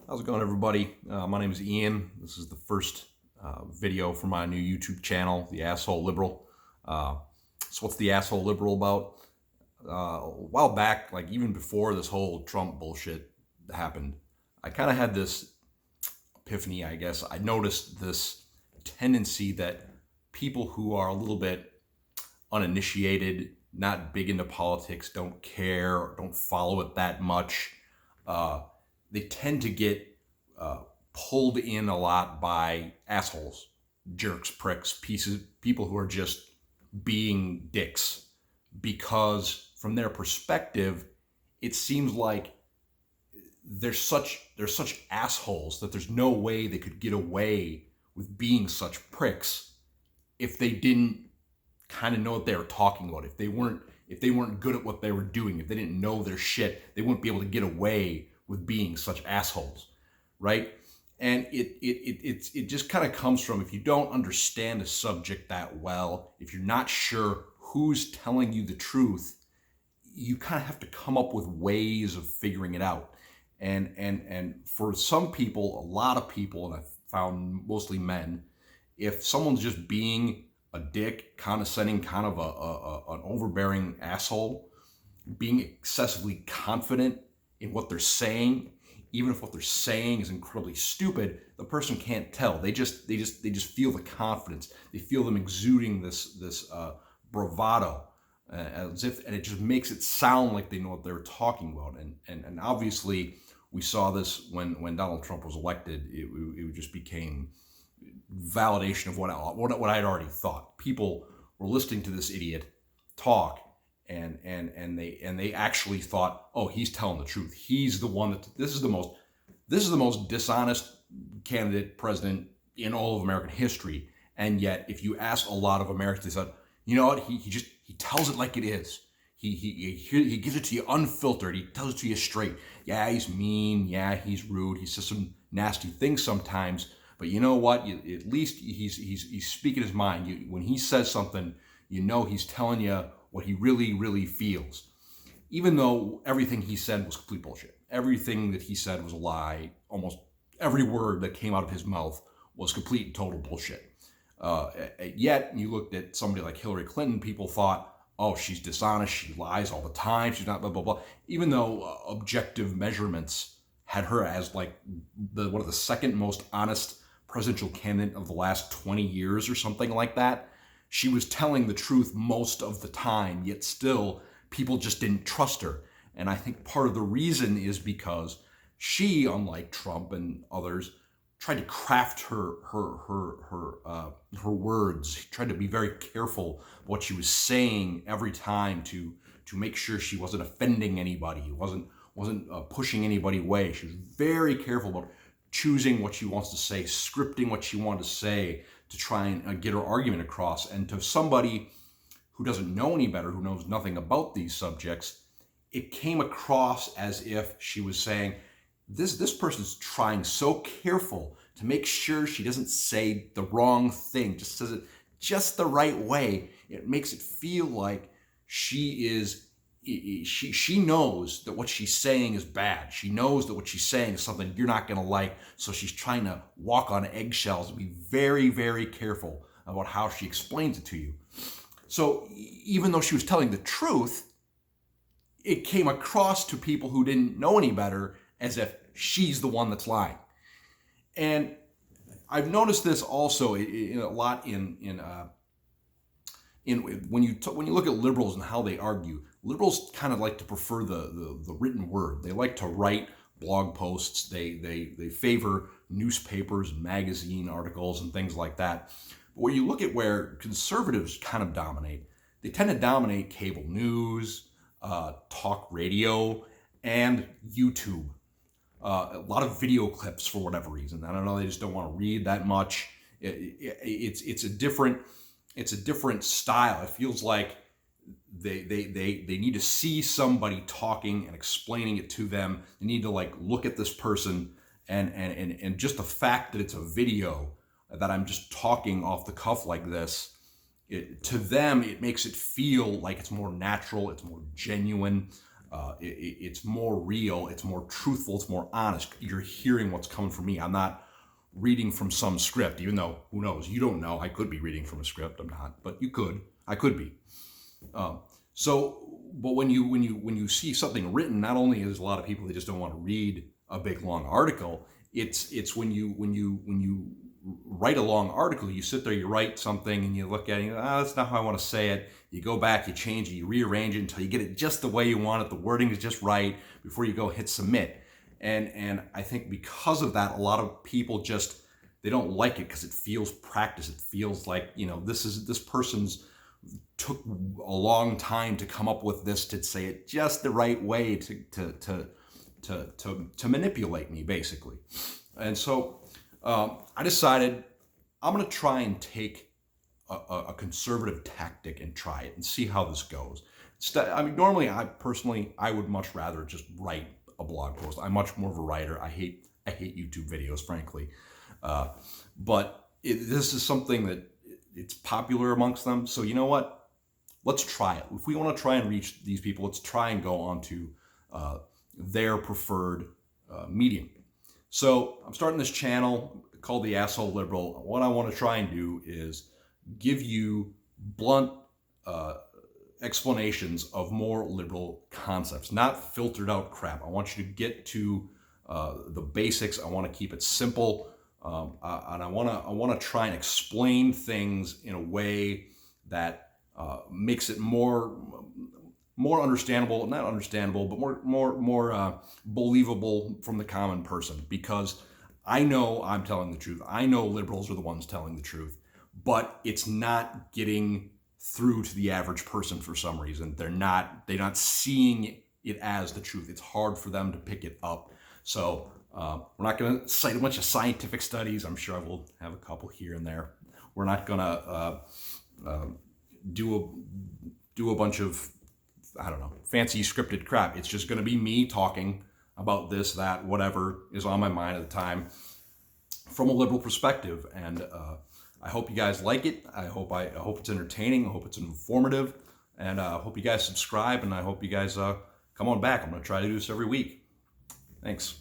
How's it going, everybody? My name is Ian. This is the first video for my new YouTube channel, The Asshole Liberal. So what's The Asshole Liberal about? A while back, like even before this whole Trump bullshit happened, I kind of had this epiphany, I guess. I noticed this tendency that people who are a little bit uninitiated, not big into politics, don't care, don't follow it that much, they tend to get pulled in a lot by assholes, jerks, pricks, people who are just being dicks. Because from their perspective, it seems like they're such assholes that there's no way they could get away with being such pricks if they didn't kind of know what they were talking about. If they weren't good at what they were doing, if they didn't know their shit, they wouldn't be able to get away with being such assholes, right? And it just kind of comes from, if you don't understand a subject that well, if you're not sure who's telling you the truth, you kind of have to come up with ways of figuring it out. And for some people, a lot of people, and I've found mostly men, if someone's just being a dick, condescending, kind of an overbearing asshole, being excessively confident in what they're saying, even if what they're saying is incredibly stupid, the person can't tell. They just feel the confidence. They feel them exuding this bravado, as if, and it just makes it sound like they know what they're talking about. And obviously, we saw this when Donald Trump was elected. It just became validation of what I had already thought. People were listening to this idiot talk, and they actually thought, oh, he's telling the truth. He's the one that this is the most dishonest candidate president in all of American history. And yet, if you ask a lot of Americans, they said, you know what? He tells it like it is. He gives it to you unfiltered. He tells it to you straight. Yeah, he's mean. Yeah, he's rude. He says some nasty things sometimes. But you know what? At least he's speaking his mind. When he says something, you know he's telling you what he really feels. Even though everything he said was complete bullshit. Everything that he said was a lie. Almost every word that came out of his mouth was complete and total bullshit. Yet, you looked at somebody like Hillary Clinton, people thought, oh, she's dishonest, she lies all the time, she's not blah, blah, blah. Even though objective measurements had her as like one of the second most honest presidential candidate of the last 20 years or something like that, she was telling the truth most of the time, yet still people just didn't trust her. And I think part of the reason is because she, unlike Trump and others, tried to craft her words. She tried to be very careful what she was saying every time to make sure she wasn't offending anybody, wasn't pushing anybody away. She was very careful about choosing what she wants to say, scripting what she wanted to say to try and get her argument across. And to somebody who doesn't know any better, who knows nothing about these subjects, it came across as if she was saying, this person's trying so careful to make sure she doesn't say the wrong thing, just says it just the right way. It makes it feel like she knows that what she's saying is bad. She knows that what she's saying is something you're not going to like, so she's trying to walk on eggshells and be very careful about how she explains it to you. So even though she was telling the truth, it came across to people who didn't know any better as if she's the one that's lying. And I've noticed this also a lot in when you look at liberals and how they argue. Liberals kind of like to prefer the written word. They like to write blog posts. They favor newspapers and magazine articles and things like that. But when you look at where conservatives kind of dominate, they tend to dominate cable news, talk radio, and YouTube. A lot of video clips for whatever reason. I don't know. They just don't want to read that much. It's a different style. It feels like they need to see somebody talking and explaining it to them. They need to like look at this person and just the fact that it's a video, that I'm just talking off the cuff like this, to them it makes it feel like it's more natural, it's more genuine. It's more real, it's more truthful, it's more honest. You're hearing what's coming from me. I'm not reading from some script, even though, who knows, you don't know. I could be reading from a script. I'm not, but you could. I could be. But when you see something written, not only is a lot of people that just don't want to read a big long article, it's when you write a long article, you sit there, you write something, and you look at it, and you go, that's not how I want to say it. You go back, you change it, you rearrange it until you get it just the way you want it. The wording is just right before you go hit submit. And I think because of that, a lot of people just, they don't like it because it feels practice. It feels like, this person's took a long time to come up with this, to say it just the right way, to manipulate me, basically. And so I decided I'm going to try and take a conservative tactic and try it and see how this goes. Normally, I would much rather just write a blog post. I'm much more of a writer. I hate YouTube videos, frankly. But this is something that it's popular amongst them. So you know what? Let's try it. If we want to try and reach these people, let's try and go on to their preferred medium. So I'm starting this channel called The Asshole Liberal. What I want to try and do is give you blunt explanations of more liberal concepts, not filtered out crap. I want you to get to the basics. I want to keep it simple, and I want to try and explain things in a way that makes it more understandable, not understandable, but more believable from the common person. Because I know I'm telling the truth. I know liberals are the ones telling the truth, but it's not getting through to the average person for some reason. They're not seeing it as the truth. It's hard for them to pick it up. So we're not going to cite a bunch of scientific studies. I'm sure I will have a couple here and there. We're not going to do a bunch of, I don't know, fancy scripted crap. It's just going to be me talking about this, that, whatever is on my mind at the time from a liberal perspective. And I hope you guys like it. I hope it's entertaining. I hope it's informative. And I hope you guys subscribe, and I hope you guys come on back. I'm going to try to do this every week. Thanks.